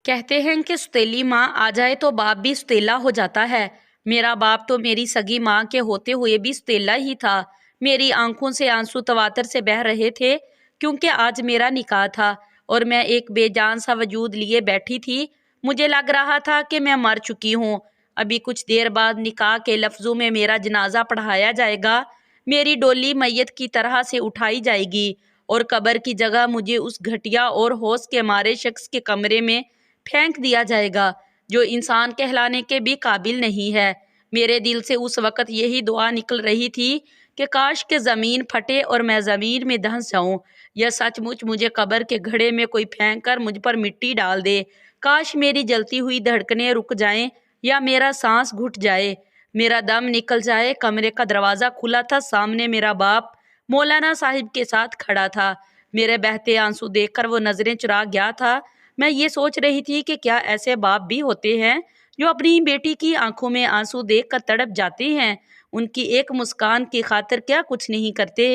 कहते हैं कि सौतेली माँ आ जाए तो बाप भी सौतेला हो जाता है। मेरा बाप तो मेरी सगी माँ के होते हुए भी सौतेला ही था। मेरी आंखों से आंसू तवातर से बह रहे थे क्योंकि आज मेरा निकाह था और मैं एक बेजान सा वजूद लिए बैठी थी। मुझे लग रहा था कि मैं मर चुकी हूँ। अभी कुछ देर बाद निकाह के लफ्ज़ों में मेरा जनाजा पढ़ाया जाएगा। मेरी डोली मैयत की तरह से उठाई जाएगी और कब्र की जगह मुझे उस घटिया और होश के मारे शख्स के कमरे में फेंक दिया जाएगा जो इंसान कहलाने के भी काबिल नहीं है। मेरे दिल से उस वक़्त यही दुआ निकल रही थी कि काश के ज़मीन फटे और मैं ज़मीन में धंस जाऊं, या सचमुच मुझे कब्र के घड़े में कोई फेंक कर मुझ पर मिट्टी डाल दे। काश मेरी जलती हुई धड़कनें रुक जाएं या मेरा सांस घुट जाए, मेरा दम निकल जाए। कमरे का दरवाज़ा खुला था। सामने मेरा बाप मौलाना साहिब के साथ खड़ा था। मेरे बहते आंसू देखकर वो नज़रें चुरा गया था। मैं ये सोच रही थी कि क्या ऐसे बाप भी होते हैं जो अपनी बेटी की आंखों में आंसू देखकर तड़प जाते हैं। उनकी एक मुस्कान की खातिर क्या कुछ नहीं करते।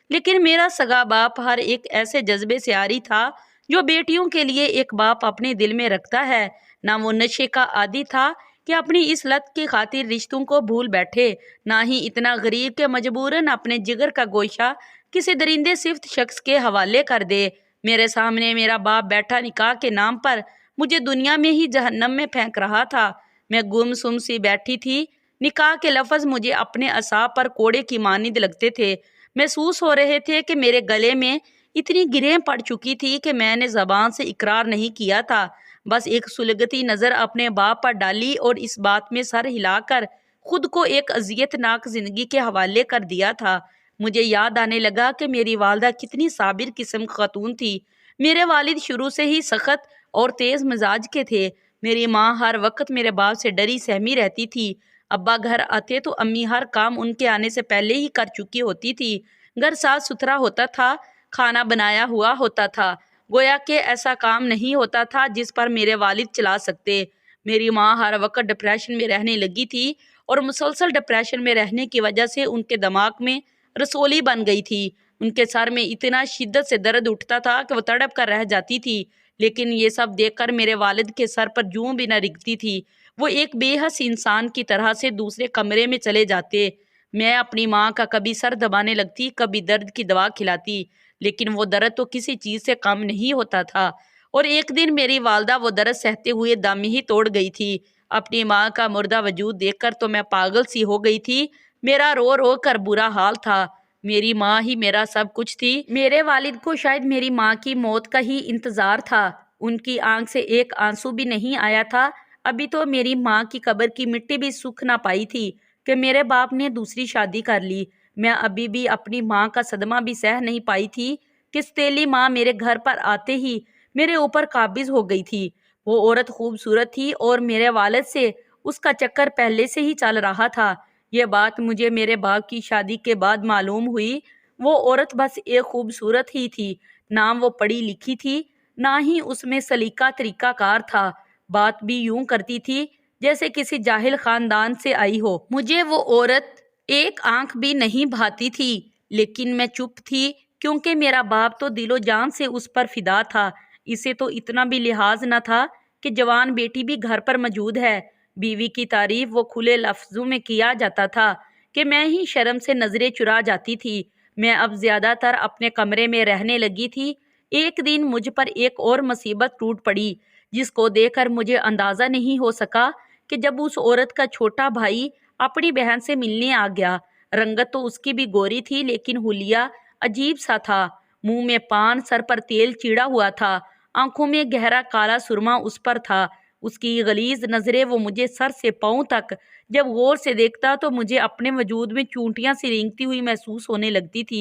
लेकिन मेरा सगा बाप हर एक ऐसे जज्बे से आरी था जो बेटियों के लिए एक बाप अपने दिल में रखता है। ना वो नशे का आदी था कि अपनी इस लत की खातिर रिश्तों को भूल बैठे, ना ही इतना गरीब के मजबूरन अपने जिगर का गोशा किसी दरिंदे सिफ्त शख्स के हवाले कर दे। मेरे सामने मेरा बाप बैठा निकाह के नाम पर मुझे दुनिया में ही जहन्नम में फेंक रहा था। मैं गुमसुम सी बैठी थी। निकाह के लफ्ज़ मुझे अपने असाब पर कोड़े की मानिंद लगते थे। महसूस हो रहे थे कि मेरे गले में इतनी गिरें पड़ चुकी थी कि मैंने ज़बान से इकरार नहीं किया था। बस एक सुलगती नज़र अपने बाप पर डाली और इस बात में सर हिलाकर खुद को एक अजियतनाक ज़िंदगी के हवाले कर दिया था। मुझे याद आने लगा कि मेरी वालदा कितनी साबिर किस्म खातून थी। मेरे वालिद शुरू से ही सख्त और तेज़ मिजाज के थे। मेरी माँ हर वक्त मेरे बाप से डरी सहमी रहती थी। अब्बा घर आते तो अम्मी हर काम उनके आने से पहले ही कर चुकी होती थी। घर साफ सुथरा होता था, खाना बनाया हुआ होता था। गोया कि ऐसा काम नहीं होता था जिस पर मेरे वालिद चला सकते। मेरी माँ हर वक्त डिप्रेशन में रहने लगी थी और मुसलसल डिप्रेशन में रहने की वजह से उनके दिमाग में रसोली बन गई थी। उनके सर में इतना शिद्दत से दर्द उठता था कि वो तड़प कर रह जाती थी। लेकिन ये सब देखकर मेरे वालिद के सर पर जूं भी न रिगती थी। वो एक बेहस इंसान की तरह से दूसरे कमरे में चले जाते। मैं अपनी माँ का कभी सर दबाने लगती, कभी दर्द की दवा खिलाती, लेकिन वो दर्द तो किसी चीज़ से कम नहीं होता था। और एक दिन मेरी वालदा वो दर्द सहते हुए दम ही तोड़ गई थी। अपनी माँ का मुर्दा वजूद देखकर तो मैं पागल सी हो गई थी। मेरा रो रो कर बुरा हाल था। मेरी माँ ही मेरा सब कुछ थी। मेरे वालिद को शायद मेरी माँ की मौत का ही इंतज़ार था। उनकी आंख से एक आंसू भी नहीं आया था। अभी तो मेरी माँ की कब्र की मिट्टी भी सूख ना पाई थी कि मेरे बाप ने दूसरी शादी कर ली। मैं अभी भी अपनी माँ का सदमा भी सह नहीं पाई थी कि सौतेली माँ मेरे घर पर आते ही मेरे ऊपर काबिज हो गई थी। वो औरत खूबसूरत थी और मेरे वालिद से उसका चक्कर पहले से ही चल रहा था। ये बात मुझे मेरे बाप की शादी के बाद मालूम हुई। वो औरत बस एक खूबसूरत ही थी, ना वो पढ़ी लिखी थी, ना ही उसमें सलीका तरीकाकार था। बात भी यूं करती थी जैसे किसी जाहिल खानदान से आई हो। मुझे वो औरत एक आंख भी नहीं भाती थी, लेकिन मैं चुप थी क्योंकि मेरा बाप तो दिलो जान से उस पर फिदा था। इसे तो इतना भी लिहाज न था कि जवान बेटी भी घर पर मौजूद है। बीवी की तारीफ वो खुले लफ्जों में किया जाता था कि मैं ही शर्म से नजरें चुरा जाती थी। मैं अब ज्यादातर अपने कमरे में रहने लगी थी। एक दिन मुझ पर एक और मुसीबत टूट पड़ी जिसको देखकर मुझे अंदाजा नहीं हो सका कि जब उस औरत का छोटा भाई अपनी बहन से मिलने आ गया। रंगत तो उसकी भी गोरी थी, लेकिन हुलिया अजीब सा था। मुंह में पान, सर पर तेल चिड़ा हुआ था, आंखों में गहरा काला सुरमा उस पर था। उसकी गलीज नजरें वो मुझे सर से पांव तक जब गौर से देखता तो मुझे अपने वजूद में चूंटियां सी रेंगती हुई महसूस होने लगती थी।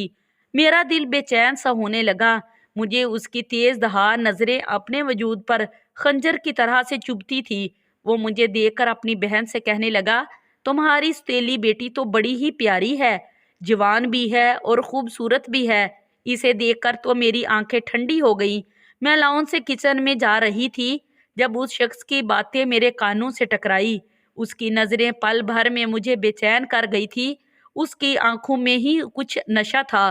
मेरा दिल बेचैन सा होने लगा। मुझे उसकी तेज धार नजरें अपने वजूद पर खंजर की तरह से चुभती थी। वो मुझे देखकर अपनी बहन से कहने लगा, तुम्हारी सौतेली बेटी तो बड़ी ही प्यारी है, जवान भी है और खूबसूरत भी है। इसे देखकर तो मेरी आंखें ठंडी हो गई। मैं लाउन से किचन में जा रही थी जब उस शख्स की बातें मेरे कानों से टकराई। उसकी नजरें पल भर में मुझे बेचैन कर गई थी। उसकी आंखों में ही कुछ नशा था।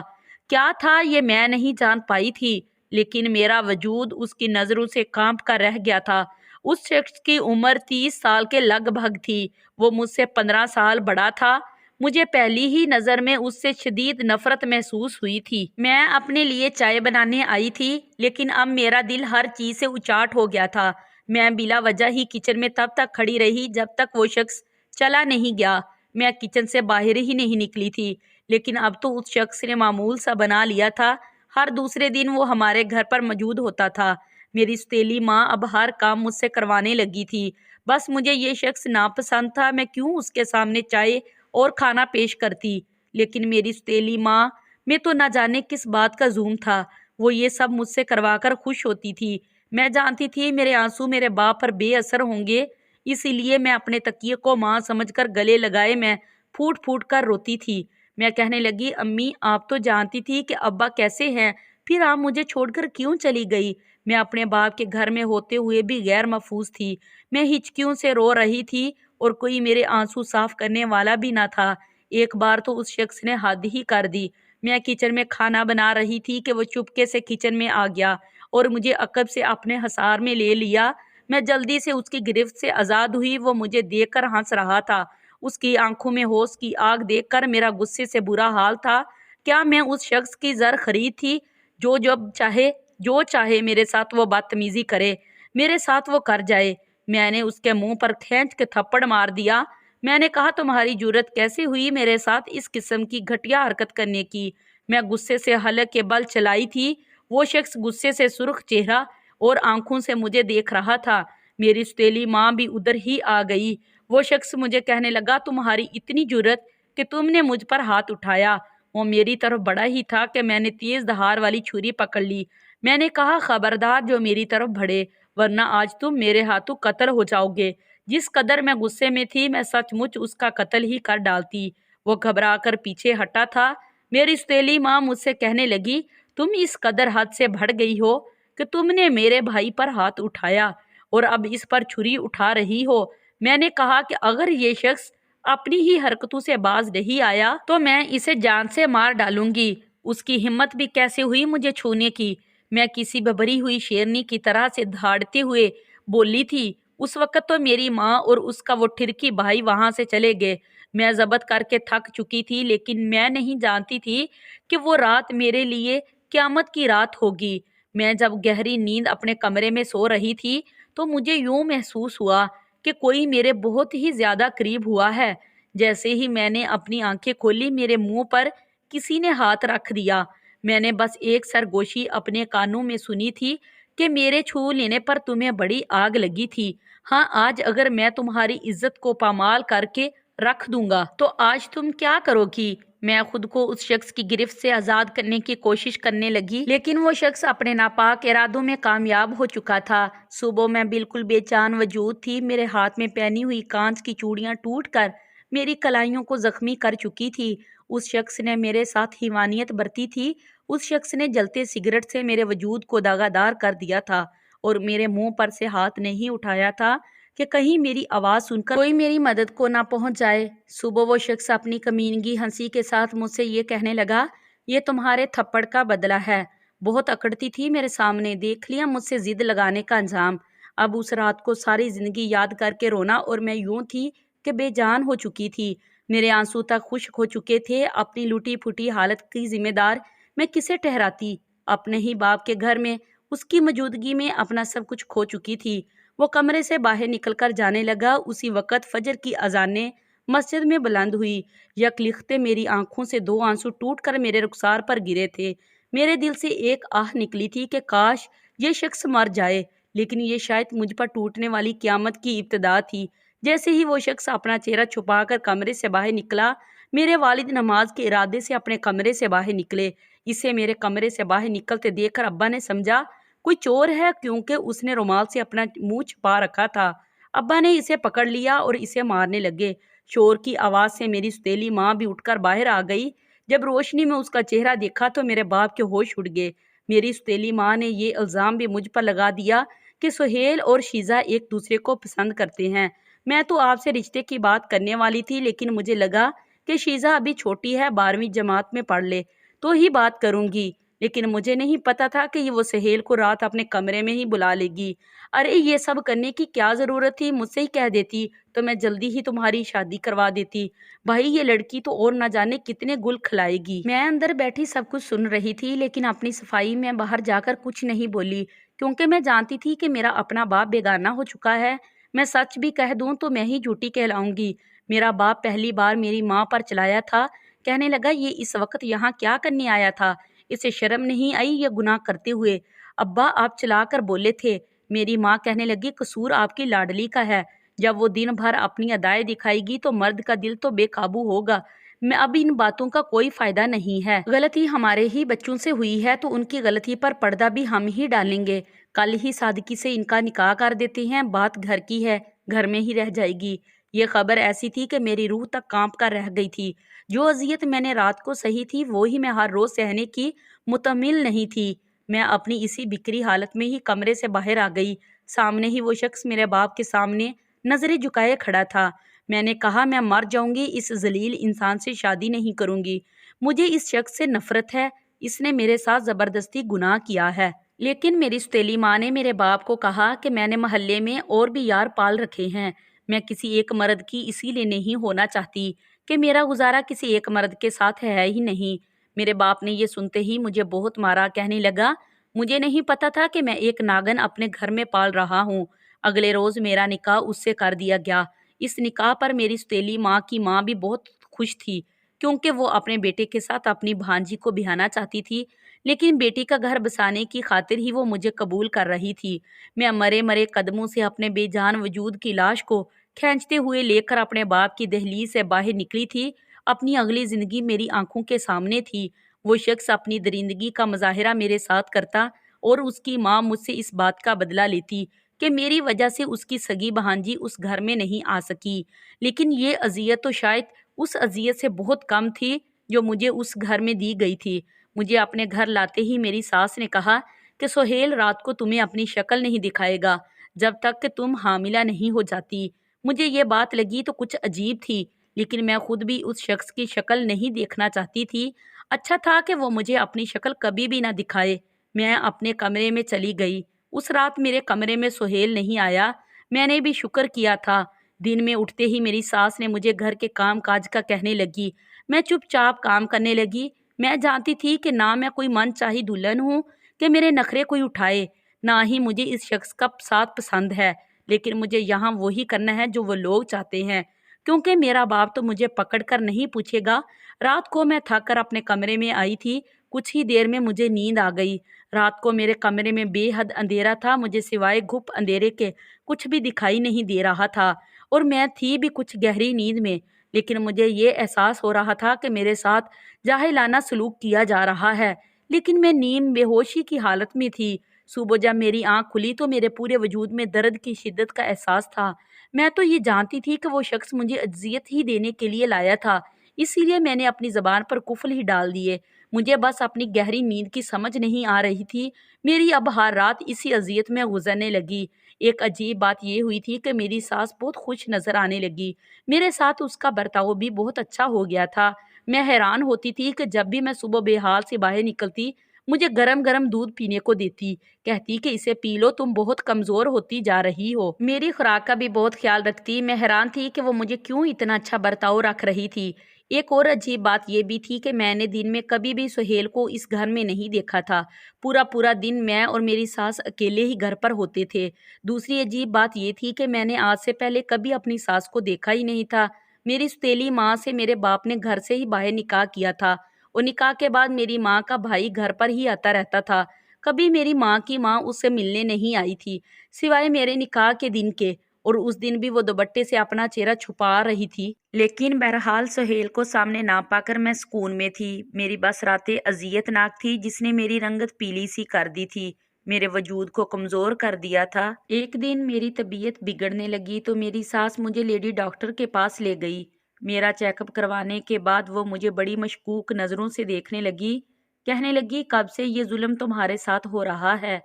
क्या था ये मैं नहीं जान पाई थी, लेकिन मेरा वजूद उसकी नजरों से कांप कर रह गया था उस शख्स की उम्र 30 साल के लगभग थी। वो मुझसे 15 साल बड़ा था। मुझे पहली ही नज़र में उससे शदीद नफरत महसूस हुई थी। मैं अपने लिए चाय बनाने आई थी, लेकिन अब मेरा दिल हर चीज़ से उचाट हो गया था। मैं बिला वजह ही किचन में तब तक खड़ी रही जब तक वो शख्स चला नहीं गया। मैं किचन से बाहर ही नहीं निकली थी, लेकिन अब तो उस शख्स ने मामूल सा बना लिया था। हर दूसरे दिन वो हमारे घर पर मौजूद होता था। मेरी सौतेली माँ अब हर काम मुझसे करवाने लगी थी। बस मुझे ये शख्स नापसंद था। मैं क्यों उसके सामने चाय और खाना पेश करती, लेकिन मेरी सौतेली माँ में तो न जाने किस बात का ज़ूम था। वो ये सब मुझसे करवाकर खुश होती थी। मैं जानती थी मेरे आंसू मेरे बाप पर बेअसर होंगे, इसीलिए मैं अपने तकिए को माँ समझकर गले लगाए मैं फूट फूट कर रोती थी। मैं कहने लगी, अम्मी आप तो जानती थी कि अब्बा कैसे हैं, फिर आप मुझे छोड़कर क्यों चली गई? मैं अपने बाप के घर में होते हुए भी गैर महफूज थी। मैं हिचकियों से रो रही थी और कोई मेरे आंसू साफ करने वाला भी ना था। एक बार तो उस शख्स ने हद ही कर दी। मैं किचन में खाना बना रही थी कि वो चुपके से किचन में आ गया और मुझे अकब से अपने हसार में ले लिया। मैं जल्दी से उसकी गिरफ्त से आज़ाद हुई। वो मुझे देखकर हंस रहा था। उसकी आंखों में होश की आग देखकर मेरा गुस्से से बुरा हाल था। क्या मैं उस शख्स की जर खरीद थी जो चाहे मेरे साथ वो बदतमीजी करे, मेरे साथ वो कर जाए। मैंने उसके मुंह पर खींच के थप्पड़ मार दिया। मैंने कहा, तुम्हारी जुर्रत कैसे हुई मेरे साथ इस किस्म की घटिया हरकत करने की? मैं गुस्से से हलक के बल चलाई थी। वो शख्स गुस्से से सुर्ख चेहरा और आंखों से मुझे देख रहा था। मेरी सौतेली माँ भी उधर ही आ गई। वो शख्स मुझे कहने लगा, तुम्हारी इतनी जुर्रत कि तुमने मुझ पर हाथ उठाया। वो मेरी तरफ बड़ा ही था कि मैंने तेज धार वाली छुरी पकड़ ली। मैंने कहा, खबरदार जो मेरी तरफ बढ़े, वरना आज तुम मेरे हाथों कत्ल हो जाओगे। जिस कदर मैं गुस्से में थी, मैं सचमुच उसका कत्ल ही कर डालती। वो घबरा कर पीछे हटा था। मेरी सौतेली माँ मुझसे कहने लगी, तुम इस कदर हद से बढ़ गई हो कि तुमने मेरे भाई पर हाथ उठाया और अब इस पर छुरी उठा रही हो। मैंने कहा कि अगर ये शख्स अपनी ही हरकतों से बाज नहीं आया तो मैं इसे जान से मार डालूंगी। उसकी हिम्मत भी कैसे हुई मुझे छूने की। मैं किसी बबरी हुई शेरनी की तरह से दहाड़ते हुए बोली थी। उस वक्त तो मेरी माँ और उसका वो ठिरकी भाई वहां से चले गए। मैं जब्त करके थक चुकी थी, लेकिन मैं नहीं जानती थी कि वो रात मेरे लिए क्यामत की रात होगी। मैं जब गहरी नींद अपने कमरे में सो रही थी तो मुझे यूं महसूस हुआ कि कोई मेरे बहुत ही ज्यादा करीब हुआ है। जैसे ही मैंने अपनी आंखें खोली, मेरे मुंह पर किसी ने हाथ रख दिया। मैंने बस एक सरगोशी अपने कानों में सुनी थी कि मेरे छू लेने पर तुम्हें बड़ी आग लगी थी। हाँ, आज अगर मैं तुम्हारी इज्जत को पामाल करके रख दूंगा तो आज तुम क्या करोगी? मैं खुद को उस शख्स की गिरफ्त से आज़ाद करने की कोशिश करने लगी, लेकिन वो शख्स अपने नापाक इरादों में कामयाब हो चुका था। सुबह मैं बिल्कुल बेजान वजूद थी। मेरे हाथ में पहनी हुई कांच की चूड़ियां टूटकर मेरी कलाइयों को जख्मी कर चुकी थी। उस शख्स ने मेरे साथ हिमानियत बरती थी। उस शख्स ने जलते सिगरेट से मेरे वजूद को दागादार कर दिया था और मेरे मुंह पर से हाथ नहीं उठाया था कि कहीं मेरी आवाज़ सुनकर कोई मेरी मदद को ना पहुंच जाए। सुबह वो शख्स अपनी कमीनगी हंसी के साथ मुझसे ये कहने लगा, ये तुम्हारे थप्पड़ का बदला है। बहुत अकड़ती थी मेरे सामने, देख लिया मुझसे जिद लगाने का अंजाम। अब उस रात को सारी जिंदगी याद करके रोना, और मैं यूं थी कि बेजान हो चुकी थी। मेरे आंसू तक खुश्क हो चुके थे। अपनी लूटी फूटी हालत की जिम्मेदार मैं किसे ठहराती? अपने ही बाप के घर में उसकी मौजूदगी में अपना सब कुछ खो चुकी थी। वो कमरे से बाहर निकलकर जाने लगा। उसी वक़्त फजर की अजानें मस्जिद में बुलंद हुई। यकलिखते मेरी आंखों से दो आंसू टूटकर मेरे रुखसार पर गिरे थे। मेरे दिल से एक आह निकली थी कि काश ये शख्स मर जाए, लेकिन ये शायद मुझ पर टूटने वाली क़यामत की इब्तिदा थी। जैसे ही वो शख्स अपना चेहरा छुपाकर कमरे से बाहर निकला, मेरे वालिद नमाज के इरादे से अपने कमरे से बाहर निकले। इसे मेरे कमरे से बाहर निकलते देखकर अब्बा ने समझा कोई चोर है, क्योंकि उसने रुमाल से अपना मुंह छुपा रखा था। अब्बा ने इसे पकड़ लिया और इसे मारने लगे। शोर की आवाज़ से मेरी सौतेली माँ भी उठकर बाहर आ गई। जब रोशनी में उसका चेहरा देखा तो मेरे बाप के होश उड़ गए। मेरी सौतेली माँ ने ये इल्ज़ाम भी मुझ पर लगा दिया कि सुहेल और शीज़ा एक दूसरे को पसंद करते हैं। मैं तो आपसे रिश्ते की बात करने वाली थी, लेकिन मुझे लगा कि शीज़ा अभी छोटी है, 12वीं जमात में पढ़ ले तो ही बात करूंगी। لیکن مجھے نہیں پتا تھا کہ یہ وہ سہیل کو رات اپنے کمرے میں ہی بلا لے گی۔ ارے یہ سب کرنے کی کیا ضرورت تھی؟ مجھ سے ہی کہہ دیتی تو میں جلدی ہی تمہاری شادی کروا دیتی۔ بھائی یہ لڑکی تو اور نہ جانے کتنے گل کھلائے گی۔ میں اندر بیٹھی سب کچھ سن رہی تھی، لیکن اپنی صفائی میں باہر جا کر کچھ نہیں بولی، کیونکہ میں جانتی تھی کہ میرا اپنا باپ بیگانہ ہو چکا ہے۔ میں سچ بھی کہہ دوں تو میں ہی جھوٹی کہلاؤں گی۔ میرا باپ پہلی بار میری ماں پر چلایا تھا، کہنے لگا یہ اس وقت یہاں کیا کرنے آیا تھا؟ اسے شرم نہیں آئی یہ گناہ کرتے ہوئے؟ ابا آپ چلا کر بولے تھے۔ میری ماں کہنے لگی قصور آپ کی لاڈلی کا ہے، جب وہ دن بھر اپنی ادائیں دکھائے گی تو مرد کا دل تو بے قابو ہوگا۔ میں اب ان باتوں کا کوئی فائدہ نہیں ہے، غلطی ہمارے ہی بچوں سے ہوئی ہے تو ان کی غلطی پر پردہ بھی ہم ہی ڈالیں گے۔ کل ہی صادقی سے ان کا نکاح کر دیتے ہیں، بات گھر کی ہے، گھر میں ہی رہ جائے گی۔ یہ خبر ایسی تھی کہ میری روح تک کانپ کر رہ گئی تھی۔ جو اذیت میں نے رات کو سہی تھی وہی میں ہر روز سہنے کی متحمل نہیں تھی۔ میں اپنی اسی بکری حالت میں ہی کمرے سے باہر آ گئی۔ سامنے ہی وہ شخص میرے باپ کے سامنے نظریں جھکائے کھڑا تھا۔ میں نے کہا میں مر جاؤں گی، اس ذلیل انسان سے شادی نہیں کروں گی۔ مجھے اس شخص سے نفرت ہے، اس نے میرے ساتھ زبردستی گناہ کیا ہے۔ لیکن میری سوتیلی ماں نے میرے باپ کو کہا کہ میں نے محلے میں اور بھی یار پال رکھے ہیں، میں کسی ایک مرد کی اسی لیے نہیں ہونا چاہتی کہ میرا گزارا کسی ایک مرد کے ساتھ ہے ہی نہیں۔ میرے باپ نے یہ سنتے ہی مجھے بہت مارا، کہنے لگا مجھے نہیں پتا تھا کہ میں ایک ناگن اپنے گھر میں پال رہا ہوں۔ اگلے روز میرا نکاح اس سے کر دیا گیا۔ اس نکاح پر میری سوتیلی ماں کی ماں بھی بہت خوش تھی، کیونکہ وہ اپنے بیٹے کے ساتھ اپنی بھانجی کو بہانا چاہتی تھی، لیکن بیٹی کا گھر بسانے کی خاطر ہی وہ مجھے قبول کر رہی تھی۔ میں مرے مرے قدموں سے اپنے بے جان وجود کی لاش کو کھینچتے ہوئے لے کر اپنے باپ کی دہلیز سے باہر نکلی تھی۔ اپنی اگلی زندگی میری آنکھوں کے سامنے تھی۔ وہ شخص اپنی درندگی کا مظاہرہ میرے ساتھ کرتا اور اس کی ماں مجھ سے اس بات کا بدلہ لیتی کہ میری وجہ سے اس کی سگی بھانجی اس گھر میں نہیں آ سکی۔ لیکن یہ اذیت تو شاید اس اذیت سے بہت کم تھی جو مجھے اس گھر میں دی گئی تھی۔ مجھے اپنے گھر لاتے ہی میری ساس نے کہا کہ سہیل رات کو تمہیں اپنی شکل نہیں دکھائے گا جب تک کہ تم حاملہ نہیں ہو جاتی۔ مجھے یہ بات لگی تو کچھ عجیب تھی، لیکن میں خود بھی اس شخص کی شکل نہیں دیکھنا چاہتی تھی۔ اچھا تھا کہ وہ مجھے اپنی شکل کبھی بھی نہ دکھائے۔ میں اپنے کمرے میں چلی گئی۔ اس رات میرے کمرے میں سہیل نہیں آیا۔ میں نے بھی شکر کیا تھا۔ دن میں اٹھتے ہی میری ساس نے مجھے گھر کے کام کاج کا کہنے لگی۔ میں چپ چاپ کام کرنے لگی۔ میں جانتی تھی کہ نہ میں کوئی من چاہی دلہن ہوں کہ میرے نخرے کوئی اٹھائے، نہ ہی مجھے اس شخص کا ساتھ پسند ہے، لیکن مجھے یہاں وہی کرنا ہے جو وہ لوگ چاہتے ہیں، کیونکہ میرا باپ تو مجھے پکڑ کر نہیں پوچھے گا۔ رات کو میں تھک کر اپنے کمرے میں آئی تھی، کچھ ہی دیر میں مجھے نیند آ گئی۔ رات کو میرے کمرے میں بے حد اندھیرا تھا، مجھے سوائے گھپ اندھیرے کے کچھ بھی دکھائی نہیں دے رہا تھا، اور میں تھی بھی کچھ گہری نیند میں، لیکن مجھے یہ احساس ہو رہا تھا کہ میرے ساتھ جاہلانہ سلوک کیا جا رہا ہے، لیکن میں نیم بے ہوشی کی حالت میں تھی۔ صبح جب میری آنکھ کھلی تو میرے پورے وجود میں درد کی شدت کا احساس تھا۔ میں تو یہ جانتی تھی کہ وہ شخص مجھے اذیت ہی دینے کے لیے لایا تھا، اسی لیے میں نے اپنی زبان پر قفل ہی ڈال دیے۔ مجھے بس اپنی گہری نیند کی سمجھ نہیں آ رہی تھی۔ میری اب ہر رات اسی اذیت میں گزرنے لگی۔ ایک عجیب بات یہ ہوئی تھی کہ میری ساس بہت خوش نظر آنے لگی۔ میرے ساتھ اس کا برتاؤ بھی بہت اچھا ہو گیا تھا۔ میں حیران ہوتی تھی کہ جب بھی میں صبح بے حال سے باہر نکلتی مجھے گرم گرم دودھ پینے کو دیتی، کہتی کہ اسے پی لو، تم بہت کمزور ہوتی جا رہی ہو۔ میری خوراک کا بھی بہت خیال رکھتی۔ میں حیران تھی کہ وہ مجھے کیوں اتنا اچھا برتاؤ رکھ رہی تھی۔ ایک اور عجیب بات یہ بھی تھی کہ میں نے دن میں کبھی بھی سہیل کو اس گھر میں نہیں دیکھا تھا۔ پورا دن میں اور میری ساس اکیلے ہی گھر پر ہوتے تھے۔ دوسری عجیب بات یہ تھی کہ میں نے آج سے پہلے کبھی اپنی ساس کو دیکھا ہی نہیں تھا۔ میری سوتیلی ماں سے میرے باپ نے گھر سے ہی باہر نکاح کیا تھا، اور نکاح کے بعد میری ماں کا بھائی گھر پر ہی آتا رہتا تھا۔ کبھی میری ماں کی ماں اس سے ملنے نہیں آئی تھی، سوائے میرے نکاح کے دن کے، اور اس دن بھی وہ دوپٹے سے اپنا چہرہ چھپا رہی تھی۔ لیکن بہرحال سہیل کو سامنے نہ پا کر میں سکون میں تھی۔ میری بس راتیں اذیت ناک تھی، جس نے میری رنگت پیلی سی کر دی تھی، میرے وجود کو کمزور کر دیا تھا۔ ایک دن میری طبیعت بگڑنے لگی تو میری ساس مجھے لیڈی ڈاکٹر کے پاس لے گئی۔ میرا چیک اپ کروانے کے بعد وہ مجھے بڑی مشکوک نظروں سے دیکھنے لگی، کہنے لگی کب سے یہ ظلم تمہارے ساتھ ہو رہا ہے؟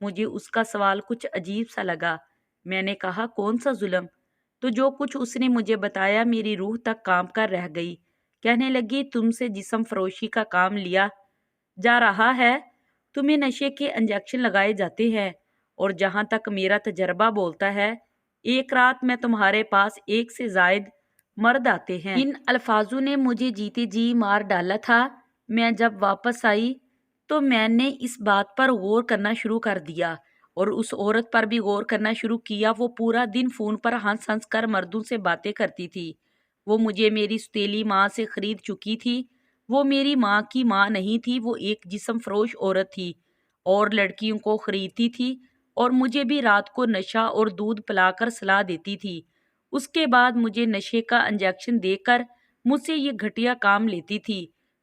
مجھے اس کا سوال کچھ عجیب سا لگا۔ میں نے کہا کون سا ظلم؟ تو جو کچھ اس نے مجھے بتایا میری روح تک کانپ کر رہ گئی۔ کہنے لگی تم سے جسم فروشی کا کام لیا जा रहा है। तुम्हें नशे के इंजेक्शन लगाए जाते हैं और जहां तक मेरा तजर्बा बोलता है, एक रात में तुम्हारे पास एक से जायद मर्द आते हैं। इन अल्फाजों ने मुझे जीते जी मार डाला था। मैं जब वापस आई तो मैंने इस बात पर गौर करना शुरू कर दिया और उस औरत पर भी गौर करना शुरू किया। वो पूरा दिन फोन पर हंस हंस कर मर्दों से बातें करती थी। वो मुझे मेरी सौतेली माँ से खरीद चुकी थी। वो मेरी माँ की माँ नहीं थी, वो एक जिस्म फरोश औरत थी और लड़कियों को खरीदती थी और मुझे भी रात को नशा और दूध पिलाकर सलाह देती थी। उसके बाद मुझे नशे का इंजेक्शन देकर मुझसे ये घटिया काम लेती थी।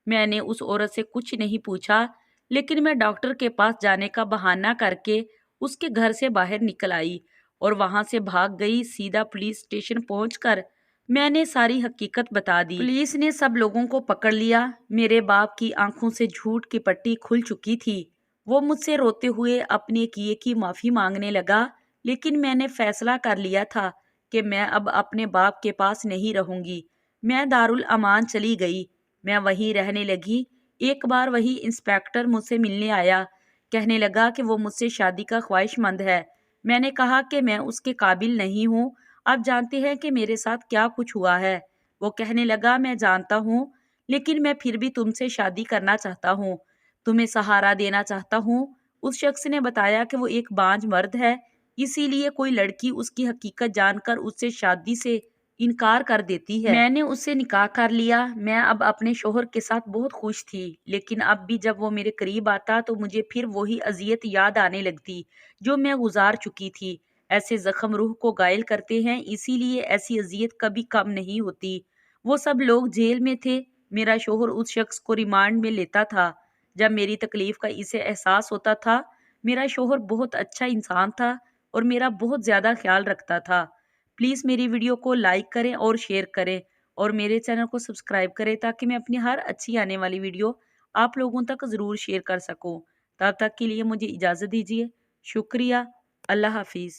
मैंने उस औरत से कुछ नहीं पूछा, लेकिन मैं डॉक्टर के पास जाने का बहाना करके उसके घर से बाहर निकल आई और वहां से भाग गई। सीधा पुलिस स्टेशन पहुंचकर मैंने सारी हकीकत बता दी। पुलिस ने सब लोगों को पकड़ लिया। मेरे बाप की आंखों से झूठ की पट्टी खुल चुकी थी। वो मुझसे रोते हुए अपने किए की माफी मांगने लगा, लेकिन मैंने फैसला कर लिया था कि मैं अब अपने बाप के पास नहीं रहूंगी। मैं दारुल अमान चली गई। मैं वहीं रहने लगी। एक बार वही इंस्पेक्टर मुझसे मिलने आया। कहने लगा कि वो मुझसे शादी का ख्वाहिशमंद है। मैंने कहा कि मैं उसके काबिल नहीं हूँ। आप जानते हैं कि मेरे साथ क्या कुछ हुआ है। वो कहने लगा, मैं जानता हूँ, लेकिन मैं फिर भी तुमसे शादी करना चाहता हूँ, तुम्हें सहारा देना चाहता हूँ। उस शख्स ने बताया कि वो एक बांझ मर्द है, इसीलिए कोई लड़की उसकी हकीकत जानकर उससे शादी से इनकार कर देती है। मैंने उससे निकाह कर लिया। मैं अब अपने शोहर के साथ बहुत खुश थी, लेकिन अब भी जब वो मेरे करीब आता तो मुझे फिर वही अजियत याद आने लगती जो मैं गुजार चुकी थी। ऐसे जख्म रूह को घायल करते हैं, इसीलिए ऐसी अजियत कभी कम नहीं होती। वो सब लोग जेल में थे। मेरा शोहर उस शख्स को रिमांड में लेता था। जब मेरी तकलीफ का इसे एहसास होता था। मेरा शोहर बहुत अच्छा इंसान था और मेरा बहुत ज्यादा ख्याल रखता था। प्लीज मेरी वीडियो को लाइक करें और शेयर करें और मेरे चैनल को सब्सक्राइब करें ताकि मैं अपनी हर अच्छी आने वाली वीडियो आप लोगों तक जरूर शेयर कर सकूं। तब तक के लिए मुझे इजाजत दीजिए। शुक्रिया। अल्लाह हाफिज।